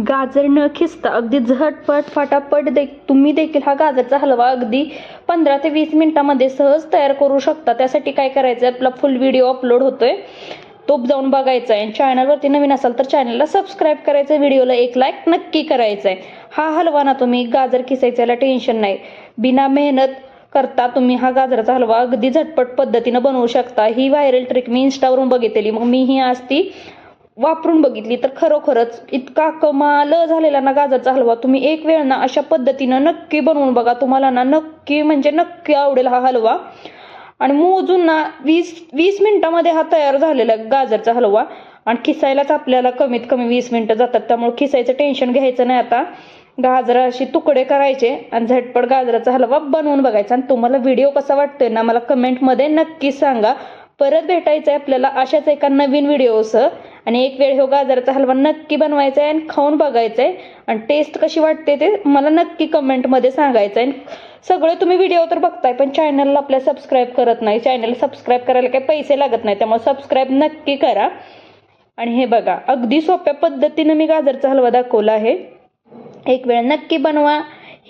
गाजर न खिसता अगदी झटपट फटाफट तुम्ही देखील हा गाजरचा हलवा अगदी 15 ते 20 मिनिटांमध्ये सहज तयार करू शकता। त्यासाठी काय करायचं, आपला फुल व्हिडिओ अपलोड होतोय, तो जाऊन बघायचा आहे। चॅनलवरती नवीन असाल तर चॅनलला सबस्क्राईब करायचं, व्हिडिओला एक लाईक नक्की करायचं आहे। हा हलवा ना तुम्ही गाजर खिसायच्याला टेन्शन नाही, बिना मेहनत करता तुम्ही हा गाजराचा हलवा अगदी झटपट पद्धतीनं बनवू शकता। ही व्हायरल ट्रिक मी इंस्टावरून बघितलेली, मग मी ही आज ती वापरून बघितली, तर खरोखरच इतका कमाल झालेला ना गाजरचा हलवा। तुम्ही एक वेळ ना अशा पद्धतीनं नक्की बनवून बघा, तुम्हाला ना नक्की म्हणजे नक्की आवडेल हा हलवा। आणि मोजून ना 20 मिनिटांमध्ये हा तयार झालेला गाजरचा हलवा, आणि खिसायलाच आपल्याला कमीत कमी 20 मिनिटं जातात, त्यामुळे खिसायचं टेन्शन घ्यायचं नाही। आता गाजराचे तुकडे करायचे आणि झटपट गाजराचा हलवा बनवून बघायचा। आणि तुम्हाला व्हिडिओ कसा वाटतोय ना मला कमेंटमध्ये नक्की सांगा। परत भेटायचं आहे आपल्याला अशाच एका नवीन व्हिडिओसह, आणि एक वेळ हो गाजराचा हलवा नक्की बनवायचा आहे आणि खाऊन बघायचा आहे, आणि टेस्ट कशी वाटते ते मला नक्की कमेंटमध्ये सांगायचं आहे। सगळे तुम्ही व्हिडिओ तर बघताय पण चॅनलला आपल्या सबस्क्राईब करत नाही। चॅनल सबस्क्राईब करायला काही पैसे लागत नाही, त्यामुळे सबस्क्राईब नक्की करा। आणि हे बघा अगदी सोप्या पद्धतीनं मी गाजरचा हलवा दाखवला आहे, एक वेळ नक्की बनवा।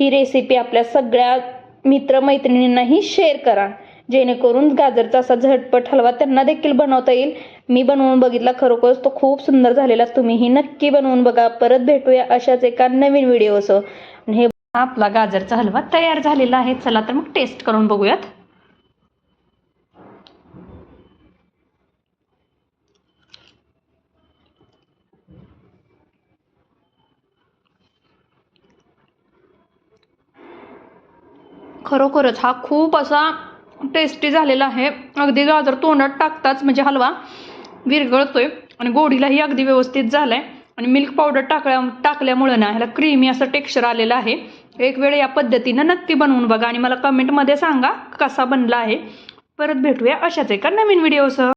ही रेसिपी आपल्या सगळ्या मित्रमैत्रिणींनाही शेअर करा, जेणेकरून गाजरचा असा झटपट हलवा त्यांना देखील बनवता येईल। मी बनवून बघितला, खरोखरच तो खूप सुंदर झालेला, तुम्हीही नक्की बनवून बघा। परत भेटूया अशाच एका नवीन व्हिडिओसह। हे आपला गाजरचा हलवा तयार झालेला आहे, चला तर मग टेस्ट करून बघूयात। खरोखरच हा खूप असा टेस्टी झालेला आहे, अगदी गाजर तोंडात टाकताच म्हणजे हलवा विरघळतोय, आणि गोडीलाही अगदी व्यवस्थित झालाय, आणि मिल्क पावडर टाकल्यामुळे ना ह्याला क्रीमी असं टेक्स्चर आलेलं आहे। एक वेळ या पद्धतीनं नक्की बनवून बघा आणि मला कमेंटमध्ये सांगा कसा बनला आहे। परत भेटूया अशाच एका नवीन व्हिडिओसह।